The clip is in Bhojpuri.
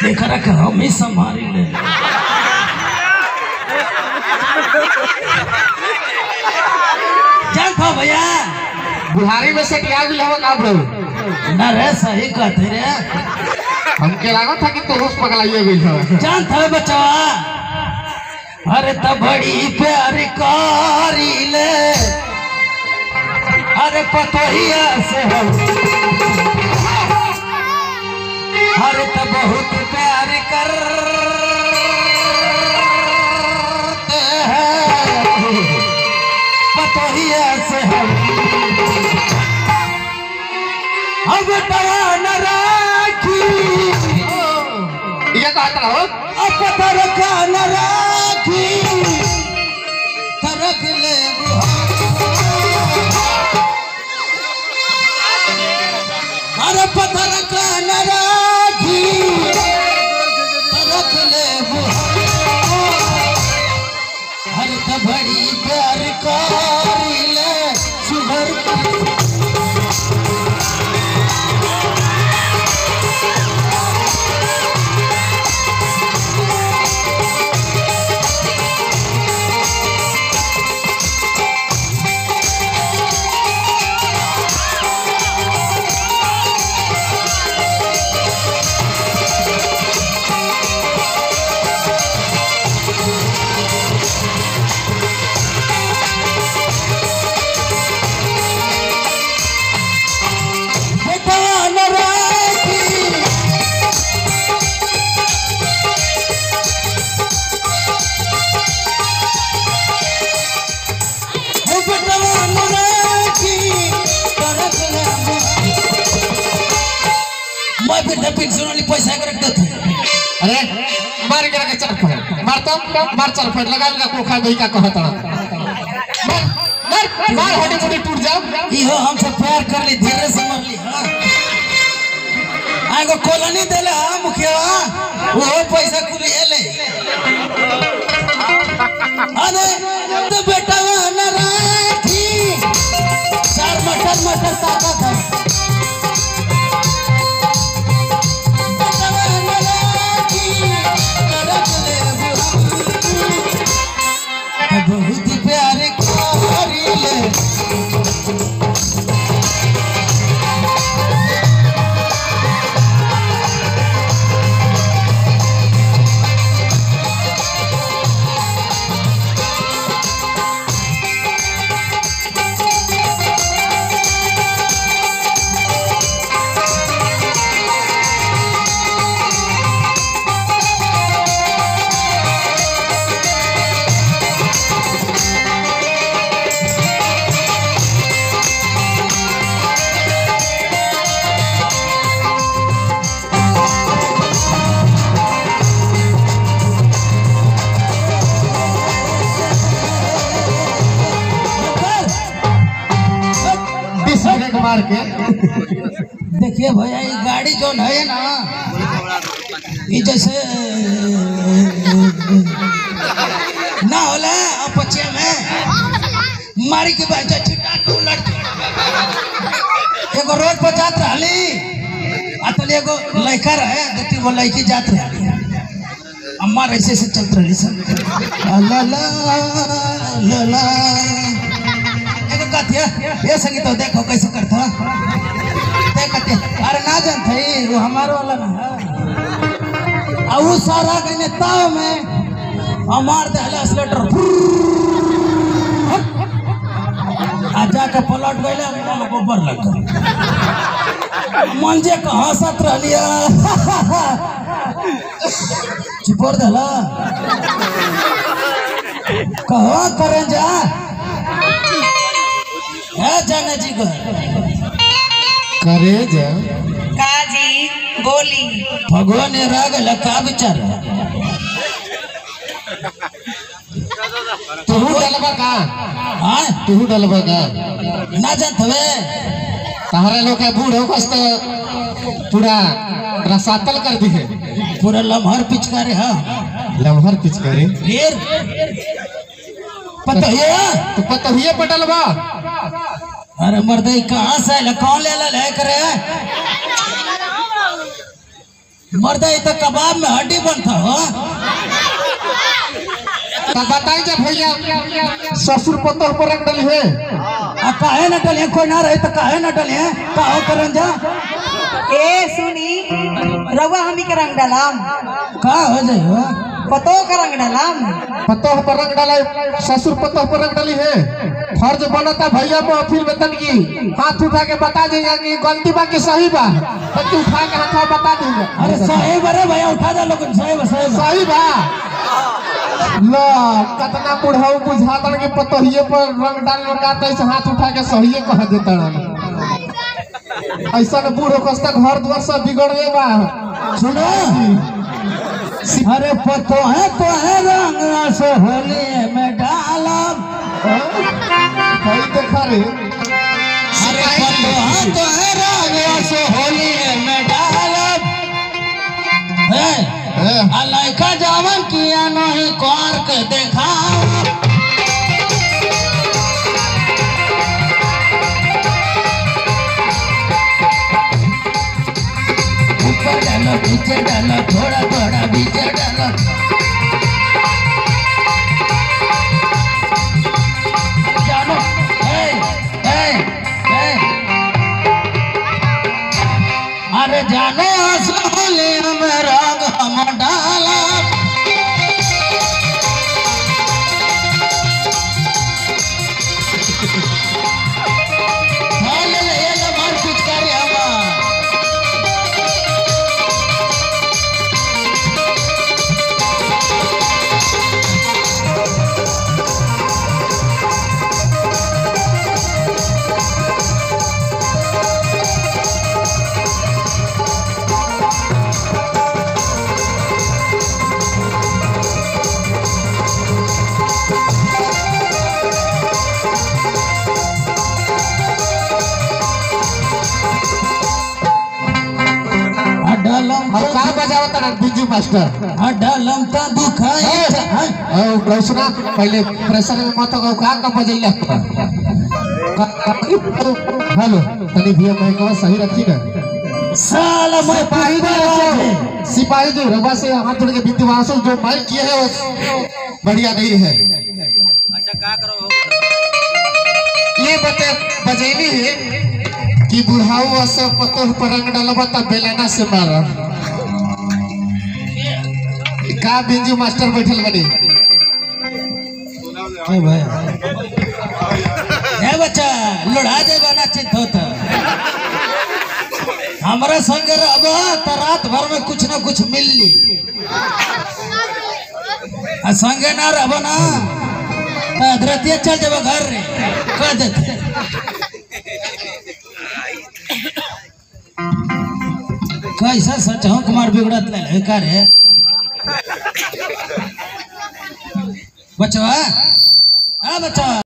देखा रख हम ही संभाली ले जान था भैया बुढ़ारी में से क्या भी लगा का ना रे सही कहते रे हमके लगा था कि तो होश पकड़ाइए गई है जान था बच्चा अरे तो बड़ी प्यार कारी ले अरे पतोहिया से हम अरे तो बहुत प्यार करते हैं पतोहिया से हम अब न राखी ये कहता हो अब तरका न राखी तरक ले अरे पत्थर का न राखी तरक ले हर तो बड़ी प्यार कारी ले सुधर पैसा रख देते अरे मार के रखे चार फट मार चार फट लगा लगा कोखा दही का कहता मार मार हड्डी मुड़ी टूट जाओ इहो हमसे प्यार कर ली धीरे से मर ली हां आगो कॉलोनी देले हां मुखिया वो पैसा कुली ले अरे तो बेटा न राखी चार मटर ताकत है बहुत प्यार कारी ले मार के देखिए भैया ये गाड़ी जो है ना ये जैसे ना होला अपचे में मारी के बाजा छिटा के उलट एगो रोड पर जात रहली अतल एगो लड़का रहे देखती वो लड़की जात रहली अम्मा ऐसे से चलत रही सब ला ला ला ला ये संगीत तो देखो कैसे करता देखते अरे ना जानते वो हमारे वाला ना है और वो सारा के नेताओं में हमार दहला स्लेटर आजा के पलट गए गोबर लग मंजे का हंसत रहलिया चिपोर दहला कहा करें जा है जाना जी को करे जा काजी बोली भगवान ने राग लका विचार तू डलबा का हां तू डलबा का ना जानत हवे सहारे लोग के बूढ़ हो कस तो पूरा रसातल कर दी है पूरा लम्हर पिचकारे हां लम्हर पिचकारे फिर पता है तो पता हुए पटलबा अरे मर्दई कहां से कौन ले ले करे मर्दा ये तो कबाब में हड्डी बनता हो। तो बताई जब भैया ससुर पतोह पर रंग डली है। काहे न डले, कोई ना रहे तो काहे न डले, काहो करन जा। ए सुनी, रउआ हमी के रंग डालाम, का हो जाए हो? पतो का रंग डालाम। पतोह पर रंग डाला, ससुर पतोह पर रंग डली है। फर्ज बनता भैया महफिल में तन की हाथ उठा के बता देगा कि गलती बा कि सही बा, तो तू उठा के हाथ बता देगा। अरे सही बरे भैया, उठा दे लोग, सही बा। लो कतना बुढ़ाऊ बुझाता कि पतोहिए पर रंग डाल लगाता है, हाथ उठा के सहिए कह देता है। ऐसा न बूढ़ कस्ता घर द्वार सब बिगड़े बा। सुनो, अरे पतो है रंग से होली में डालब। कहीं देखा रे, अरे पतो है रंग से होली में डालब। लड़का जावन किया नहीं कर के देखा। ऊपर डालो नीचे डालो, थोड़ा थोड़ा नीचे डालो। जानो अरे जानो असली में रंग हम डाला। का बजावता ना बिजू मास्टर। डलम का दुखाई सुना पहले प्रेशर में मत हो का बजैला। हेलो तनी भैया मैं सही रखी ना। साला मैं सिपाही जी रवा से हाथ जोड़ के विद्वासों जो माइक किए है वो बढ़िया नहीं है। अच्छा क्या करो, ये बजैली है कि बुढ़ाऊ सब पतोह पर रंग डालबा तब बेलना से मारा। का बिंजू मास्टर बैठल बनी। बच्चा लुढ़ा जाएगा ना चिंत होता। हमारे संग रहो तो रात भर में कुछ ना कुछ मिल ली, संगे ना रहो ना तो अधरतिया चल जाओ घर रे कह देते। कैसा सच हो कुमार बिगड़त ले का रे बचवा। हाँ बच्चा।